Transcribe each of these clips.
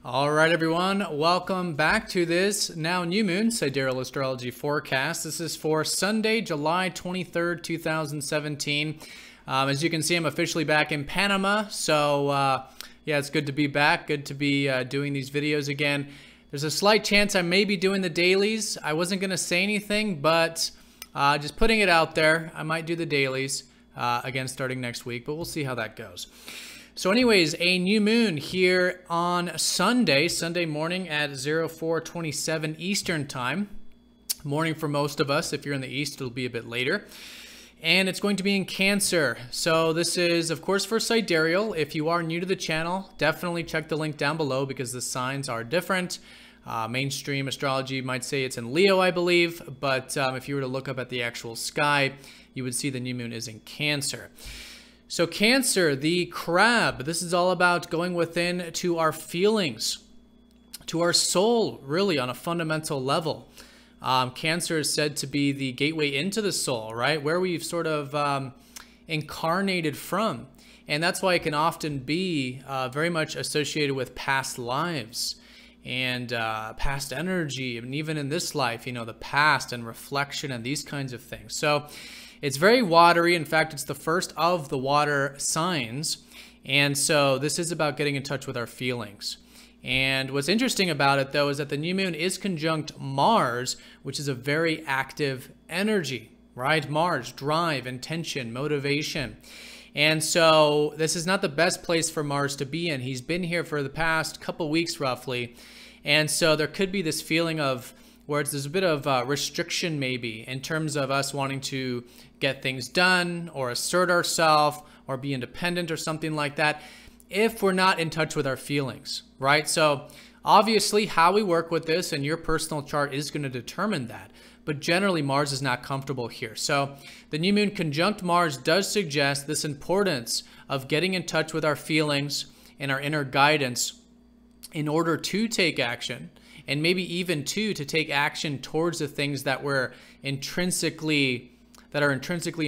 All right, everyone, welcome back to this now new moon Sidereal Astrology forecast. This is for Sunday, July 23rd, 2017. As you can see, I'm officially back in Panama. So yeah, it's good to be back. Good to be doing these videos again. There's a slight chance I may be doing the dailies. I wasn't going to say anything, but just putting it out there, I might do the dailies again starting next week, but we'll see how that goes. So anyways, a new moon here on Sunday morning at 04:27 Eastern time. Morning for most of us. If you're in the East, it'll be a bit later. And it's going to be in Cancer. So this is, of course, for Sidereal. If you are new to the channel, definitely check the link down below because the signs are different. Mainstream astrology might say it's in Leo, I believe. But if you were to look up at the actual sky, you would see the new moon is in Cancer. So Cancer, the crab, this is all about going within to our feelings, to our soul, really on a fundamental level. Cancer is said to be the gateway into the soul, right? Where we've sort of incarnated from. And that's why it can often be very much associated with past lives and past energy. And even in this life, you know, the past and reflection and these kinds of things. So it's very watery. In fact, it's the first of the water signs. And so this is about getting in touch with our feelings. And what's interesting about it, though, is that the new moon is conjunct Mars, which is a very active energy, right? Mars, drive, intention, motivation. And so this is not the best place for Mars to be in. He's been here for the past couple weeks, roughly. And so there could be this feeling of where there's a bit of restriction maybe in terms of us wanting to get things done or assert ourselves or be independent or something like that if we're not in touch with our feelings, right? So obviously how we work with this and your personal chart is going to determine that. But generally Mars is not comfortable here. So the new moon conjunct Mars does suggest this importance of getting in touch with our feelings and our inner guidance in order to take action. And maybe even to take action towards the things that are intrinsically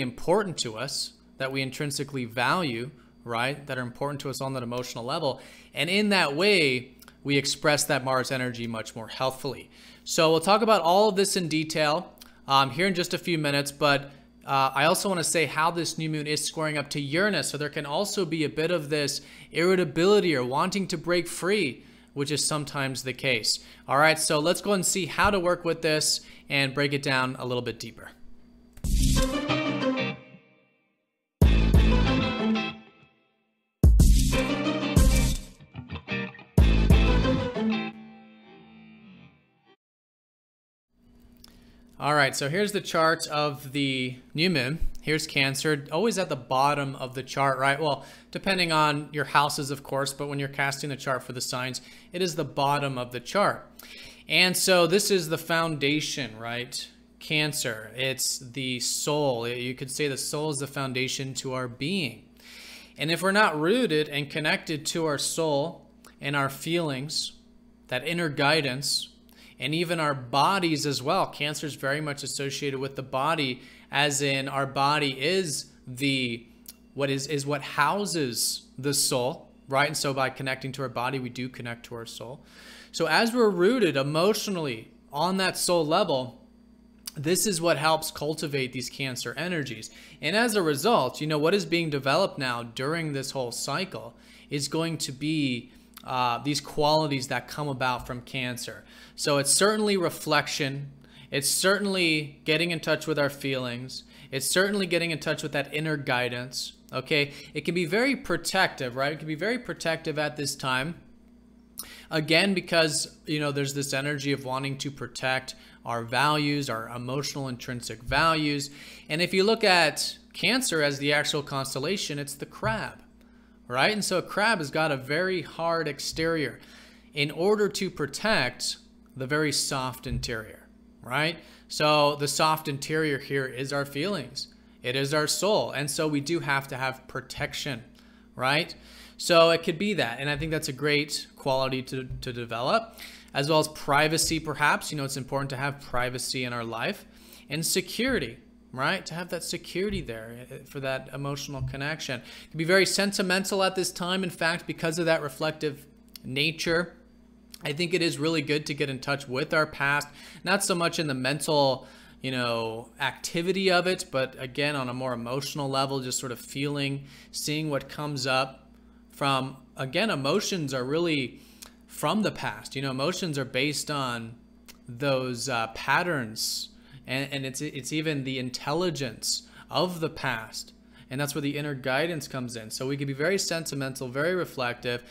important to us, that we intrinsically value, right? That are important to us on that emotional level. And in that way, we express that Mars energy much more healthfully. So we'll talk about all of this in detail here in just a few minutes. But I also want to say how this new moon is squaring up to Uranus. So there can also be a bit of this irritability or wanting to break free, which is sometimes the case. All right, so let's go and see how to work with this and break it down a little bit deeper. All right, so here's the chart of the new moon. Here's Cancer, always at the bottom of the chart, right? Well, depending on your houses, of course, but when you're casting the chart for the signs, it is the bottom of the chart. And so this is the foundation, right? Cancer, it's the soul. You could say the soul is the foundation to our being. And if we're not rooted and connected to our soul and our feelings, that inner guidance, and even our bodies as well. Cancer is very much associated with the body, as in our body is what houses the soul, right? And so by connecting to our body, we do connect to our soul. So as we're rooted emotionally on that soul level, this is what helps cultivate these Cancer energies. And as a result, you know, what is being developed now during this whole cycle is going to be these qualities that come about from Cancer. So it's certainly reflection. It's certainly getting in touch with our feelings. It's certainly getting in touch with that inner guidance. Okay, it can be very protective, right? It can be very protective at this time. Again, because, you know, there's this energy of wanting to protect our values, our emotional intrinsic values. And if you look at Cancer as the actual constellation, it's the crab. Right? And so a crab has got a very hard exterior in order to protect the very soft interior, right? So the soft interior here is our feelings. It is our soul. And so we do have to have protection, right? So it could be that. And I think that's a great quality to develop, as well as privacy, perhaps. You know, it's important to have privacy in our life and security. Right? To have that security there for that emotional connection. It can be very sentimental at this time, in fact, because of that reflective nature I think it is really good to get in touch with our past, not so much in the mental, activity of it, but again, on a more emotional level, just sort of feeling, seeing what comes up from, again, emotions are really from the past. Emotions are based on those patterns, and it's even the intelligence of the past. And that's where the inner guidance comes in. So we can be very sentimental, very reflective.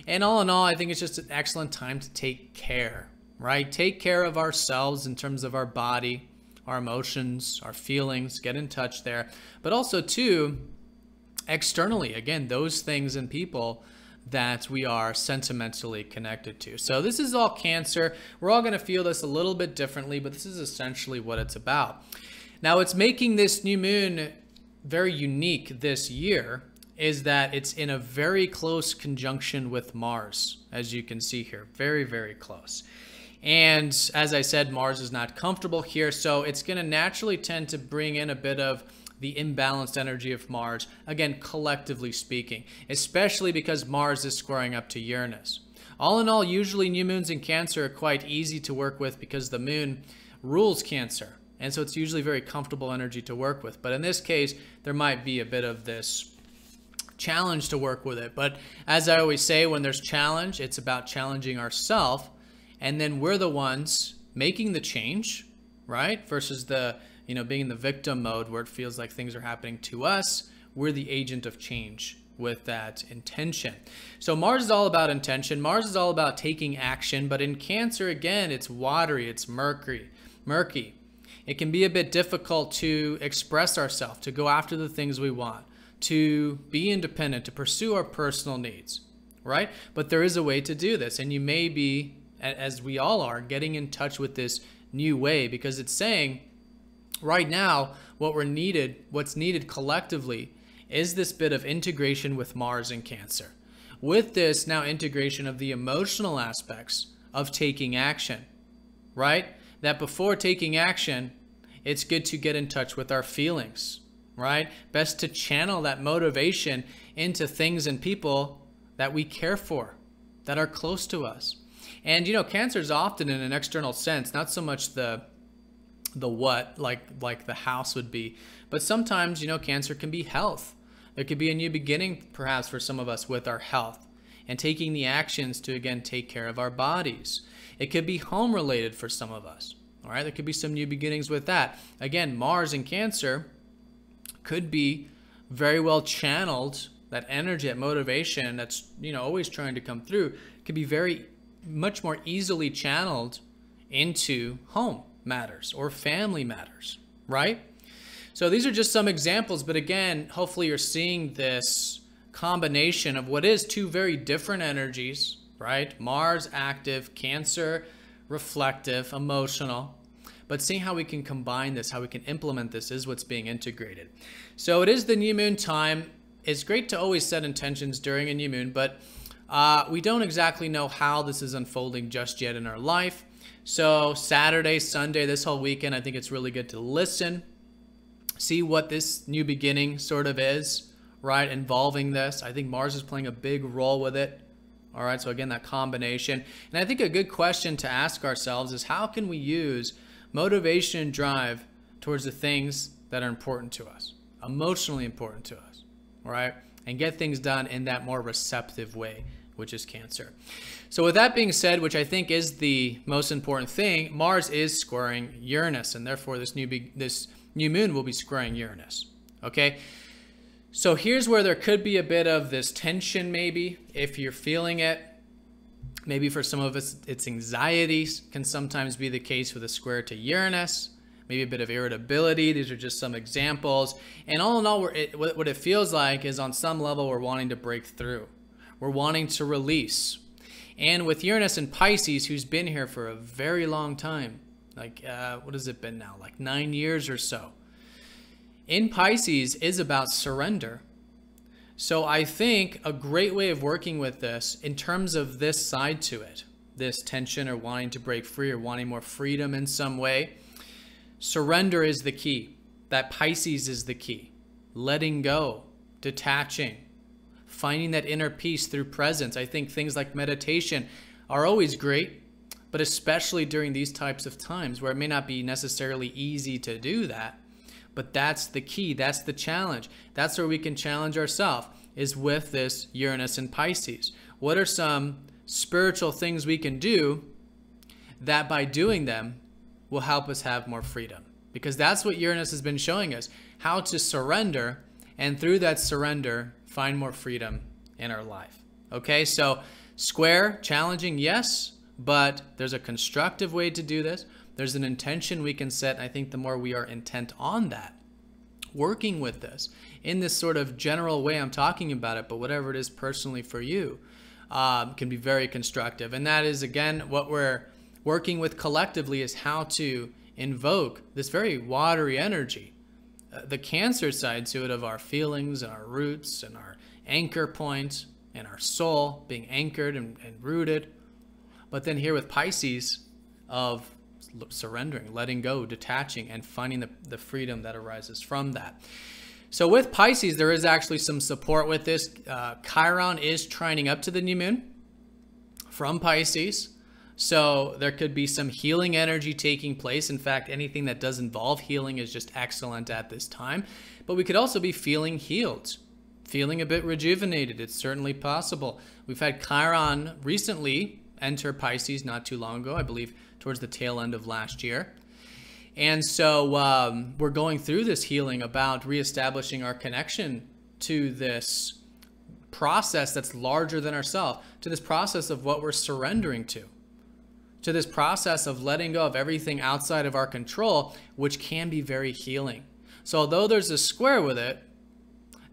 And all in all, I think it's just an excellent time to take care, right? Take care of ourselves in terms of our body, our emotions, our feelings, get in touch there. But also, too, externally, again, those things and people that we are sentimentally connected to. So this is all Cancer. We're all going to feel this a little bit differently, but this is essentially what it's about. Now, it's making this new moon very unique this year is that it's in a very close conjunction with Mars, as you can see here. Very, very close. And as I said, Mars is not comfortable here, so it's going to naturally tend to bring in a bit of the imbalanced energy of Mars, again, collectively speaking, especially because Mars is squaring up to Uranus. All in all, usually new moons in Cancer are quite easy to work with because the moon rules Cancer. And so it's usually very comfortable energy to work with. But in this case, there might be a bit of this challenge to work with it. But as I always say, when there's challenge, it's about challenging ourselves. And then we're the ones making the change, right? Versus the, being in the victim mode where it feels like things are happening to us. We're the agent of change with that intention. So Mars is all about intention. Mars is all about taking action. But in Cancer, again, it's watery, it's murky. It can be a bit difficult to express ourselves, to go after the things we want, to be independent, to pursue our personal needs, right? But there is a way to do this, and you may be, as we all are, getting in touch with this new way, because it's saying right now what's needed collectively is this bit of integration with Mars in Cancer. With this now integration of the emotional aspects of taking action, right? That before taking action, it's good to get in touch with our feelings, right? Best to channel that motivation into things and people that we care for, that are close to us. And, Cancer is often in an external sense, not so much the what, like the house would be, but sometimes, Cancer can be health. There could be a new beginning, perhaps, for some of us with our health and taking the actions to, again, take care of our bodies. It could be home related for some of us. All right, there could be some new beginnings with that. Again, Mars in Cancer could be very well channeled. That energy, that motivation that's, always trying to come through could be very much more easily channeled into home matters or family matters, right? So these are just some examples, but again, hopefully you're seeing this combination of what is two very different energies, right? Mars active, Cancer reflective, emotional, but seeing how we can combine this, how we can implement this is what's being integrated. So it is the new moon time. It's great to always set intentions during a new moon, but we don't exactly know how this is unfolding just yet in our life. So Saturday, Sunday, this whole weekend, I think it's really good to listen, see what this new beginning sort of is, right, involving this. I think Mars is playing a big role with it. All right, so again, that combination. And I think a good question to ask ourselves is how can we use motivation and drive towards the things that are important to us, emotionally important to us, all right, and get things done in that more receptive way, which is Cancer. So with that being said, which I think is the most important thing, Mars is squaring Uranus, and therefore this new moon will be squaring Uranus, okay? So here's where there could be a bit of this tension maybe, if you're feeling it. Maybe for some of us, it's anxieties can sometimes be the case with a square to Uranus. Maybe a bit of irritability. These are just some examples. And all in all, what it feels like is on some level we're wanting to break through. We're wanting to release. And with Uranus and Pisces, who's been here for a very long time, like what has it been now? Like 9 years or so. In Pisces is about surrender. So I think a great way of working with this in terms of this side to it, this tension or wanting to break free or wanting more freedom in some way, surrender is the key. That Pisces is the key. Letting go, detaching, finding that inner peace through presence. I think things like meditation are always great, but especially during these types of times where it may not be necessarily easy to do that. But that's the key. That's the challenge. That's where we can challenge ourselves, is with this Uranus and Pisces. What are some spiritual things we can do that by doing them will help us have more freedom? Because that's what Uranus has been showing us, how to surrender, and through that surrender, find more freedom in our life. Okay, so square, challenging, yes, but there's a constructive way to do this. There's an intention we can set. I think the more we are intent on that, working with this in this sort of general way I'm talking about it, but whatever it is personally for you, can be very constructive. And that is, again, what we're working with collectively, is how to invoke this very watery energy, the Cancer side to it, of our feelings and our roots and our anchor points and our soul being anchored and rooted. But then here with Pisces, of surrendering, letting go, detaching, and finding the freedom that arises from that. So with Pisces, there is actually some support with this. Chiron is trining up to the new moon from Pisces. So there could be some healing energy taking place. In fact, anything that does involve healing is just excellent at this time. But we could also be feeling healed, feeling a bit rejuvenated. It's certainly possible. We've had Chiron recently enter Pisces not too long ago, I believe towards the tail end of last year. And so we're going through this healing about reestablishing our connection to this process that's larger than ourselves, to this process of what we're surrendering to this process of letting go of everything outside of our control, which can be very healing. So although there's a square with it,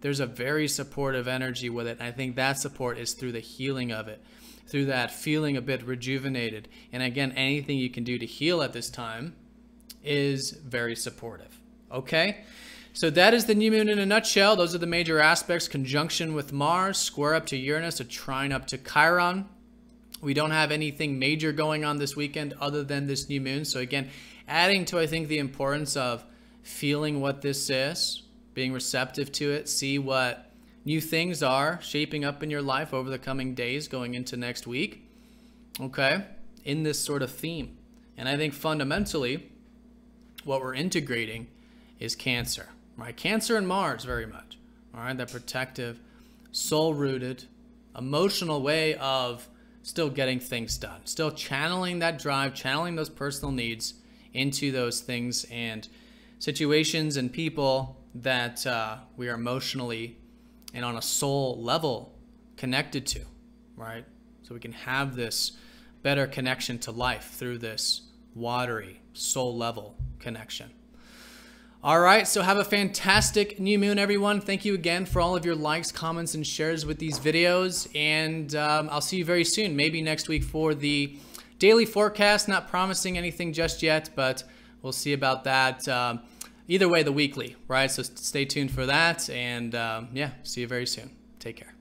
there's a very supportive energy with it. And I think that support is through the healing of it, through that feeling a bit rejuvenated. And again, anything you can do to heal at this time is very supportive. Okay, so that is the new moon in a nutshell. Those are the major aspects: conjunction with Mars, square up to Uranus, a trine up to Chiron. We don't have anything major going on this weekend other than this new moon. So again, adding to, I think, the importance of feeling what this is, being receptive to it, see what new things are shaping up in your life over the coming days going into next week, okay, in this sort of theme. And I think fundamentally what we're integrating is Cancer, right? Cancer and Mars very much, all right? That protective, soul-rooted, emotional way of still getting things done, still channeling that drive, channeling those personal needs into those things and situations and people that we are emotionally and on a soul level connected to, right? So we can have this better connection to life through this watery soul level connection. All right, so have a fantastic new moon, everyone. Thank you again for all of your likes, comments, and shares with these videos. And I'll see you very soon, maybe next week for the daily forecast. Not promising anything just yet, but we'll see about that. Either way, the weekly, right? So stay tuned for that. And yeah, see you very soon. Take care.